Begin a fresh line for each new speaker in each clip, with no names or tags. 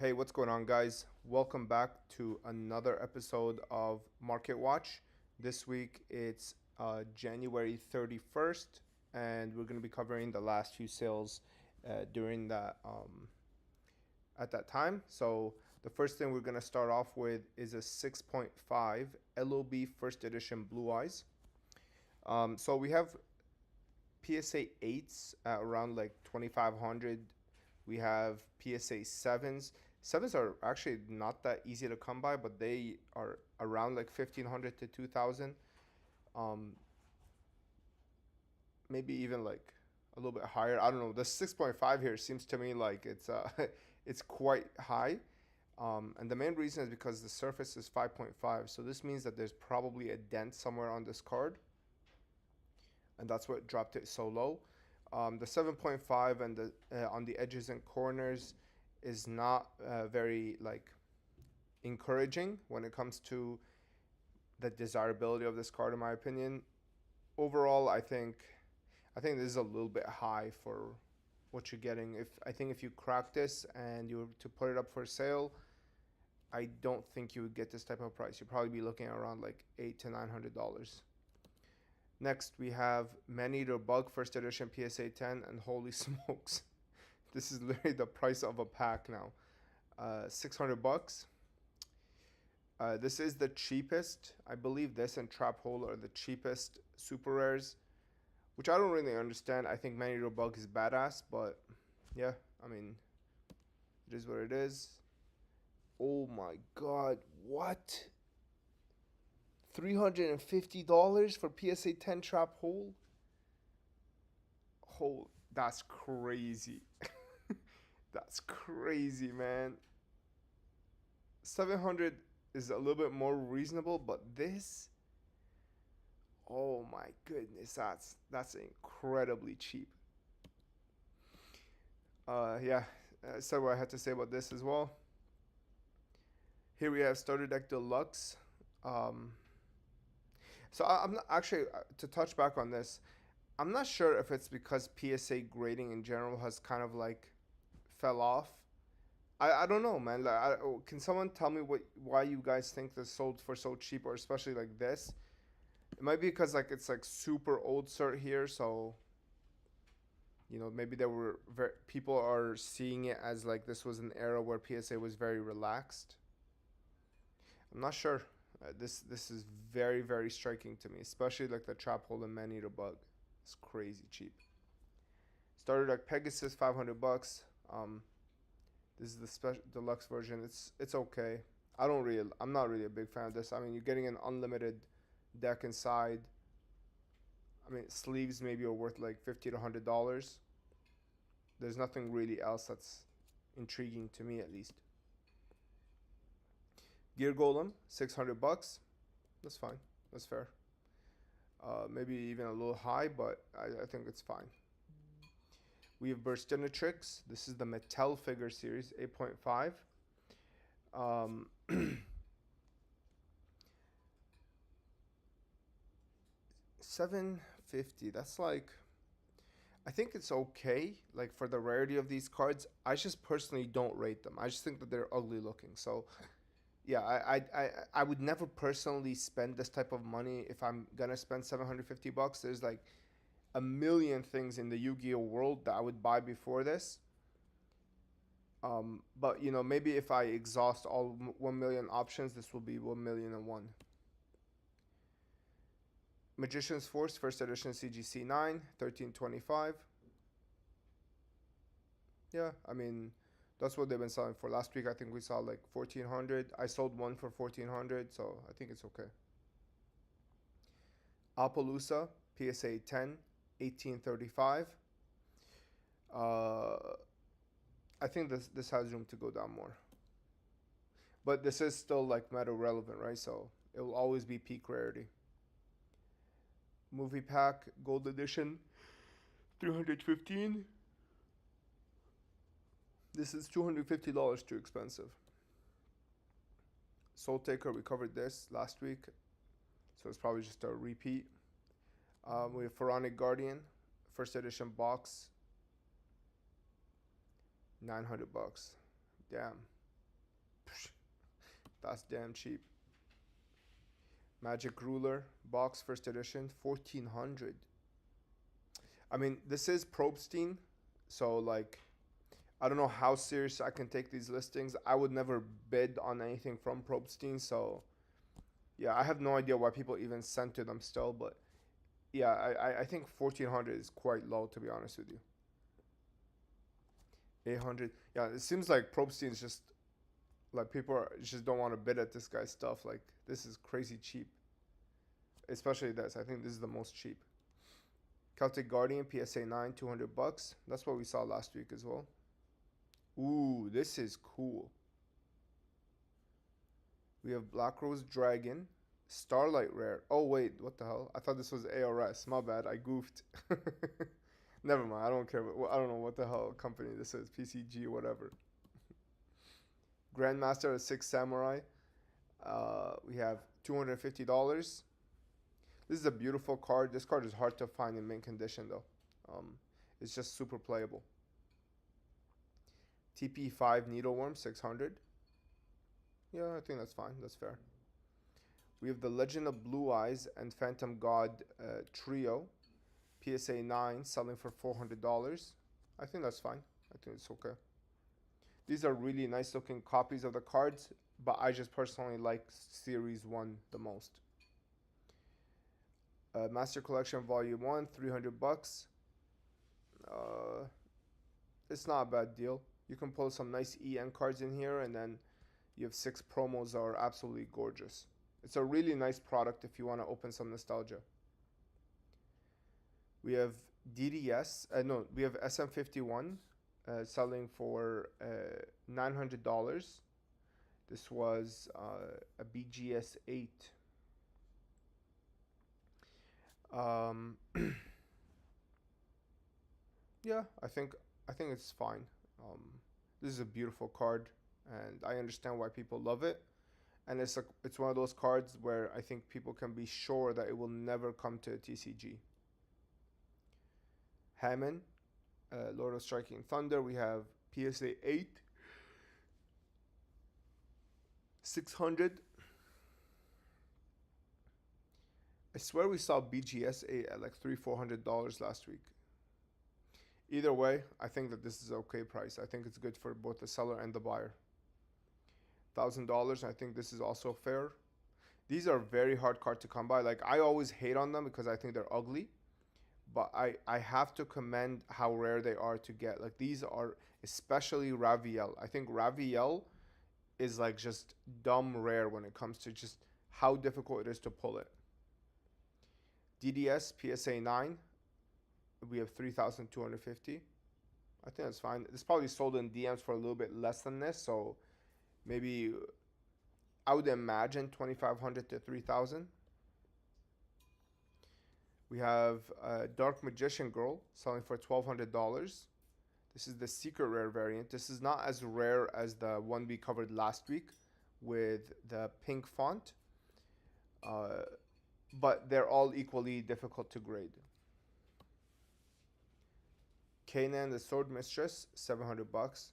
Hey, what's going on, guys? Welcome back to another episode of Market Watch. This week it's January 31st, and we're going to be covering the last few sales during that at that time. So the first thing we're going to start off with is a 6.5 LOB First Edition Blue Eyes. So we have PSA 8s at around like 2,500. We have PSA 7s. Sevens are actually not that easy to come by, but they are around like 1,500 to 2,000. Maybe even like a little bit higher. I don't know. The 6.5 here seems to me like it's it's quite high. And the main reason is because the surface is 5.5. So this means that there's probably a dent somewhere on this card, and that's what dropped it so low. The 7.5 and the on the edges and corners is not very like encouraging when it comes to the desirability of this card, in my opinion. Overall, I think this is a little bit high for what you're getting. If you crack this and you were to put it up for sale, I don't think you would get this type of price. You'd probably be looking at around like $800 to $900. Next, we have Man-Eater Bug First Edition PSA 10, and holy smokes, this is literally the price of a pack now. $600. This is the cheapest. I believe this and Trap Hole are the cheapest super rares, which I don't really understand. I think Man-Eater Bug is badass, but yeah, I mean, it is what it is. Oh my god, what? $350 for PSA 10 Trap Hole? Oh, that's crazy. That's crazy, man. 700 is a little bit more reasonable, but this, oh my goodness, that's incredibly cheap. Yeah, said what I had to say about this as well. Here we have Starter Deck Deluxe. Um, I'm not, actually to touch back on this. I'm not sure if it's because PSA grading in general has kind of like fell off. I don't know, man. Like, can someone tell me why you guys think this sold for so cheap, or especially like this? It might be because like it's like super old cert here, so maybe there were people are seeing it as like this was an era where PSA was very relaxed. I'm not sure. This is very very striking to me, especially like the Trap Hole and Man Eater Bug. It's crazy cheap. Starter Deck Pegasus, $500. This is the special deluxe version. It's okay. I'm not really a big fan of this. I mean, you're getting an unlimited deck inside. I mean, sleeves maybe are worth like $50 to $100. There's nothing really else that's intriguing to me, at least. Gear Golem, $600. That's fine. That's fair. Maybe even a little high, but I think it's fine. We have Burstinatrix. This is the Mattel figure series, 8.5. Um, $750. That's like, I think it's okay. Like for the rarity of these cards, I just personally don't rate them. I just think that they're ugly looking. So yeah, I would never personally spend this type of money if I'm gonna spend $750. There's like a million things in the Yu-Gi-Oh world that I would buy before this. But maybe if I exhaust all 1 million options, this will be 1,000,001. Magician's Force First Edition CGC 9, 1325. Yeah, I mean, that's what they've been selling for. Last week I think we saw like 1,400. I sold one for 1,400, so I think it's okay. Appaloosa PSA 10, 1835. I think this has room to go down more. But this is still like meta relevant, right? So it will always be peak rarity. Movie Pack Gold Edition, 315. This is $250 too expensive. Soul Taker, we covered this last week, so it's probably just a repeat. We have Pharaonic Guardian, First Edition box, $900. Damn. That's damn cheap. Magic Ruler box first edition, 1400. I mean, this is Probstein, so like I don't know how serious I can take these listings. I would never bid on anything from Probstein, so yeah, I have no idea why people even sent to them still, but yeah, I think 1400 is quite low, to be honest with you. 800. Yeah, it seems like Probstein is just like people just don't want to bid at this guy's stuff. Like this is crazy cheap, especially this. I think this is the most cheap. Celtic Guardian PSA 9, $200. That's what we saw last week as well. Ooh, this is cool. We have Black Rose Dragon, Starlight Rare. Oh wait, what the hell? I thought this was ARS. My bad. I goofed. Never mind. I don't care. I don't know what the hell company this is. PCG, whatever. Grandmaster of Six Samurai. We have $250. This is a beautiful card. This card is hard to find in mint condition though. It's just super playable. TP5 Needleworm 600. Yeah, I think that's fine. That's fair. We have the Legend of Blue Eyes and Phantom God trio. PSA 9 selling for $400. I think that's fine. I think it's okay. These are really nice looking copies of the cards, but I just personally like Series 1 the most. Master Collection Volume 1, $300. It's not a bad deal. You can pull some nice EN cards in here, and then you have 6 promos that are absolutely gorgeous. It's a really nice product if you want to open some nostalgia. We have DDS, we have SM51 selling for $900. This was a BGS 8. Yeah, I think it's fine. This is a beautiful card, and I understand why people love it. And it's one of those cards where I think people can be sure that it will never come to a TCG. Hammond, Lord of Striking Thunder. We have PSA 8, 600. I swear we saw BGS 8 at like $300-400 last week. Either way, I think that this is an okay price. I think it's good for both the seller and the buyer. $1,000. I think this is also fair. These are very hard cards to come by. Like I always hate on them because I think they're ugly, but I have to commend how rare they are to get. Like these are, especially Raviel. I think Raviel is like just dumb rare when it comes to just how difficult it is to pull it. DDS PSA 9. We have 3,250. I think that's fine. It's probably sold in DMs for a little bit less than this, so maybe I would imagine 2,500 to 3,000. We have Dark Magician Girl selling for $1,200. This is the secret rare variant. This is not as rare as the one we covered last week with the pink font, but they're all equally difficult to grade. Kanan the Sword Mistress, $700.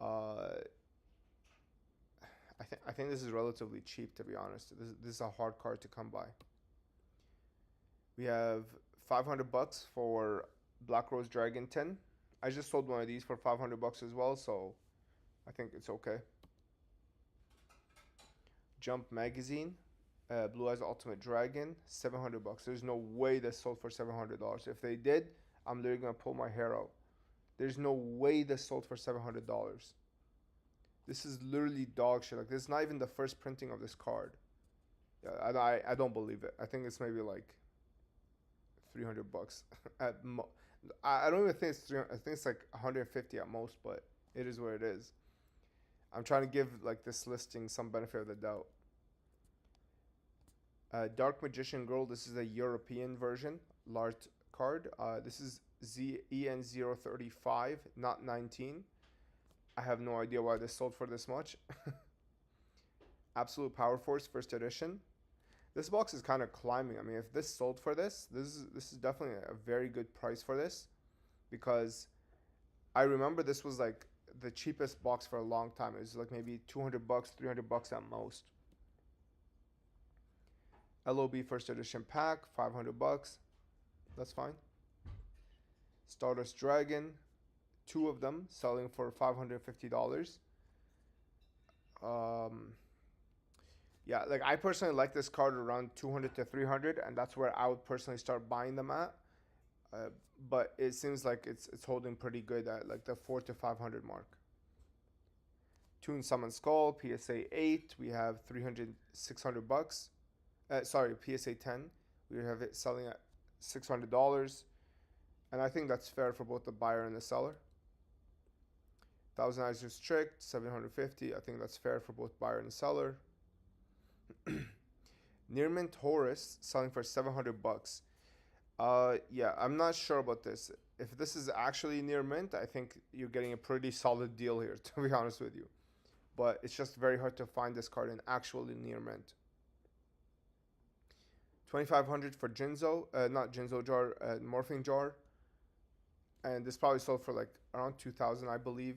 I think this is relatively cheap, to be honest. This is a hard card to come by. We have $500 for Black Rose Dragon 10. I just sold one of these for $500 as well, so I think it's okay. Jump Magazine, Blue Eyes Ultimate Dragon, $700. There's no way this sold for $700. If they did, I'm literally gonna pull my hair out. There's no way this sold for $700. This is literally dog shit. Like this is not even the first printing of this card. Yeah, I don't believe it. I think it's maybe like $300 at I don't even think it's 300. I think it's like 150 at most, but it is what it is. I'm trying to give like this listing some benefit of the doubt. Dark Magician Girl. This is a European version. Lart card. This is EN035, not 19. I have no idea why this sold for this much. Absolute Power Force first edition. This box is kind of climbing. I mean, if this sold for this is definitely a very good price for this, because I remember this was like the cheapest box for a long time. It was like maybe 200 bucks, 300 bucks at most. LOB first edition pack, 500 bucks. That's fine. Stardust Dragon, two of them selling for $550. Um, yeah, like I personally like this card around 200 to 300, and that's where I would personally start buying them at. Uh, but it seems like it's holding pretty good at like the 4 to 500 mark. Toon Summon Skull PSA 8, we have 300 600 bucks. Sorry, PSA 10, we have it selling at $600, and I think that's fair for both the buyer and the seller. Thousand Eyes Restrict 750, I think that's fair for both buyer and seller. Nearmint Horus selling for 700 bucks. Yeah, I'm not sure about this. If this is actually near mint, I think you're getting a pretty solid deal here, to be honest with you. But it's just very hard to find this card in actually near mint. 2,500 for Jinzo, not Jinzo jar, Morphing jar, and this probably sold for like around 2,000, I believe.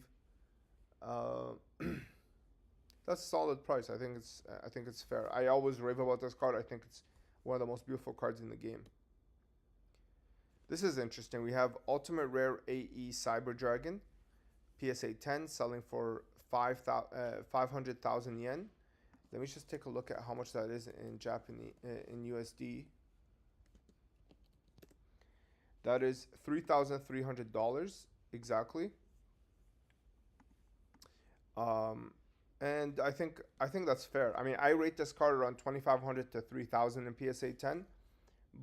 That's a solid price. I think it's fair. I always rave about this card. I think it's one of the most beautiful cards in the game. This is interesting. We have Ultimate Rare AE Cyber Dragon, PSA 10, selling for 500,000 yen. Let me just take a look at how much that is in Japanese, in USD. That is $3,300 exactly. And I think that's fair. I mean, I rate this card around 2,500 to 3,000 in PSA 10,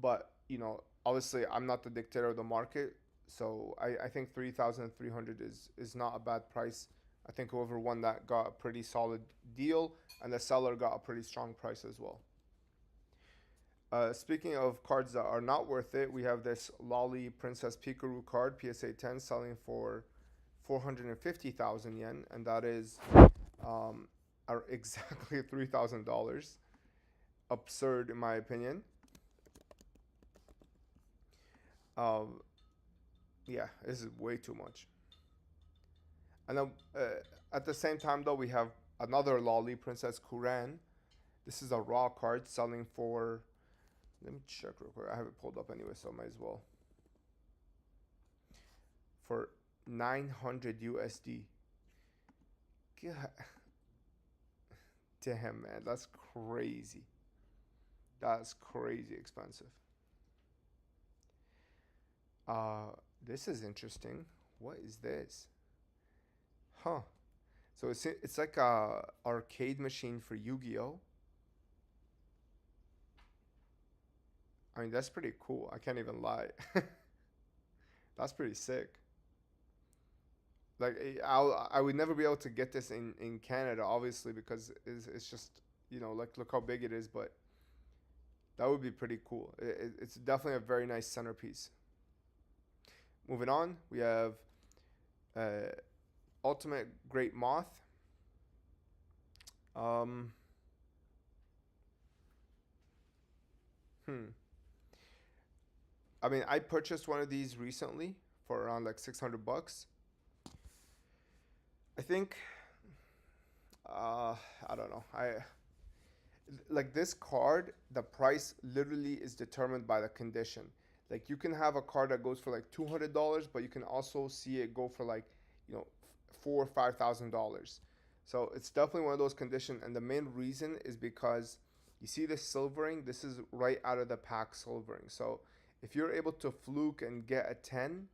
but you know, obviously, I'm not the dictator of the market, so I think 3,300 is not a bad price. I think whoever won that got a pretty solid deal, and the seller got a pretty strong price as well. Speaking of cards that are not worth it, we have this Lolly Princess Pikaru card, PSA 10, selling for 450,000 yen, and that is exactly $3,000. Absurd, in my opinion. Yeah, this is way too much. And then at the same time, though, we have another Lolly Princess Kuran. This is a raw card selling for. Let me check real quick. I have it pulled up anyway, so I might as well. For 900 USD. God. Damn, man, that's crazy. That's crazy expensive. This is interesting. What is this? Huh. So it's like a arcade machine for Yu-Gi-Oh. I mean, that's pretty cool. I can't even lie. That's pretty sick. Like I would never be able to get this in Canada, obviously, because it's just, you know, like look how big it is, but that would be pretty cool. It's definitely a very nice centerpiece. Moving on, we have Ultimate Great Moth. I mean, I purchased one of these recently for around like 600 bucks. I think, I don't know. Like this card, the price literally is determined by the condition. Like you can have a card that goes for like $200, but you can also see it go for like, you know, $4,000 or $5,000. So it's definitely one of those conditions, and the main reason is because you see this silvering. This is right out of the pack silvering. So if you're able to fluke and get a 10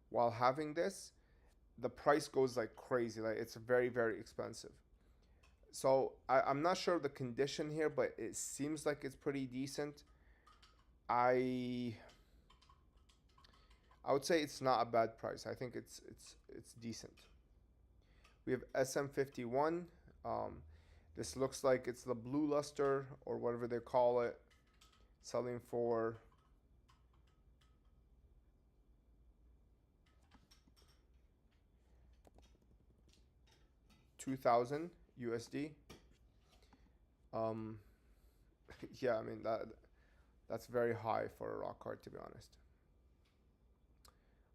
while having this, the price goes like crazy. Like it's very, very expensive. So I'm not sure of the condition here, but it seems like it's pretty decent. I would say it's not a bad price. I think it's decent. We have SM51. This looks like it's the blue luster or whatever they call it, selling for $2,000 USD. Yeah, I mean that's very high for a rock card, to be honest.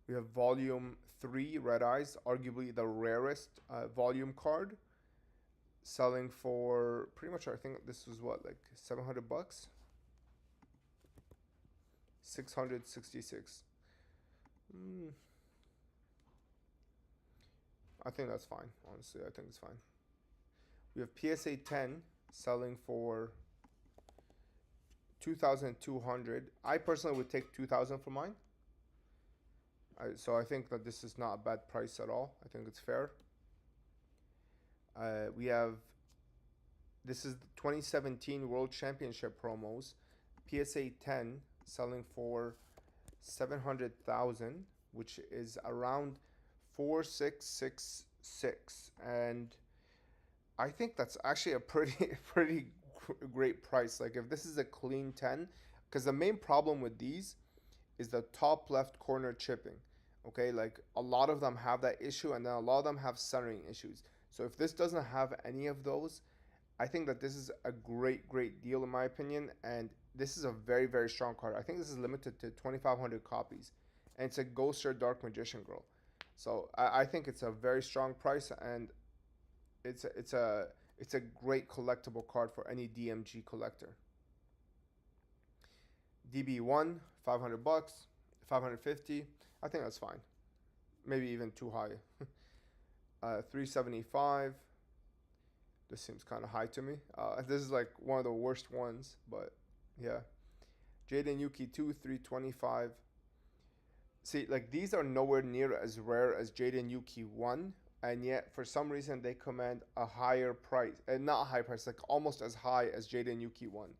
We have Volume 3 Red Eyes, arguably the rarest volume card, selling for pretty much, I think this was what, like 700 bucks? 666. I think that's fine. Honestly, I think it's fine. We have PSA 10 selling for 2,200. I personally would take 2,000 for mine. So I think that this is not a bad price at all. I think it's fair. We have, this is the 2017 World Championship promos. PSA 10 selling for 700,000, which is around 4,666, and I think that's actually a pretty great price. Like if this is a clean 10, because the main problem with these is the top left corner chipping. Okay, like a lot of them have that issue, and then a lot of them have centering issues. So if this doesn't have any of those, I think that this is a great deal in my opinion, and this is a very strong card. I think this is limited to 2,500 copies, and it's a Ghoster Dark Magician Girl. So I think it's a very strong price, and it's a great collectible card for any DMG collector. DB1, 500 bucks, 550. I think that's fine. Maybe even too high. 375. This seems kind of high to me. This is like one of the worst ones, but yeah. Jaden Yuki 2, 325. See, like these are nowhere near as rare as Jaden Yuki 1, and yet for some reason they command a higher price. And not a high price, like almost as high as Jaden Yuki 1.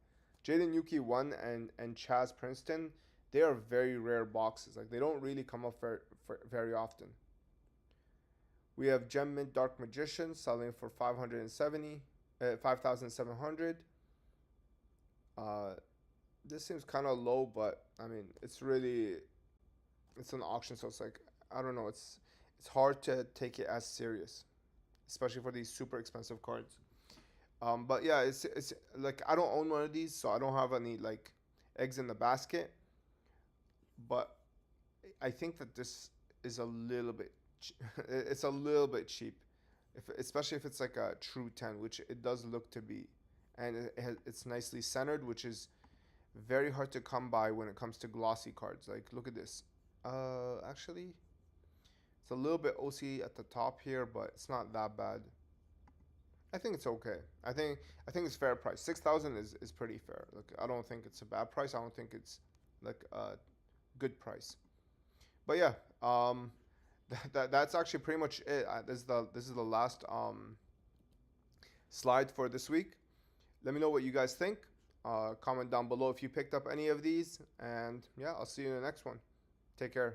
Jaden Yuki 1 and Chaz Princeton, they are very rare boxes. Like they don't really come up very often. We have Gem Mint Dark Magician selling for 5,700. This seems kind of low, but I mean, it's an auction, so it's like, I don't know, it's hard to take it as serious, especially for these super expensive cards. But yeah, it's like I don't own one of these, so I don't have any like eggs in the basket. But I think that this is a little bit it's a little bit cheap, especially if it's like a true 10, which it does look to be, and it's nicely centered, which is very hard to come by when it comes to glossy cards. Like look at this. Actually, it's a little bit OC at the top here, but it's not that bad. I think it's okay. I think it's fair price. 6,000 is pretty fair. Like I don't think it's a bad price. I don't think it's like a good price. But yeah, that's actually pretty much it. This is the last slide for this week. Let me know what you guys think. Comment down below if you picked up any of these, and yeah, I'll see you in the next one. Take care.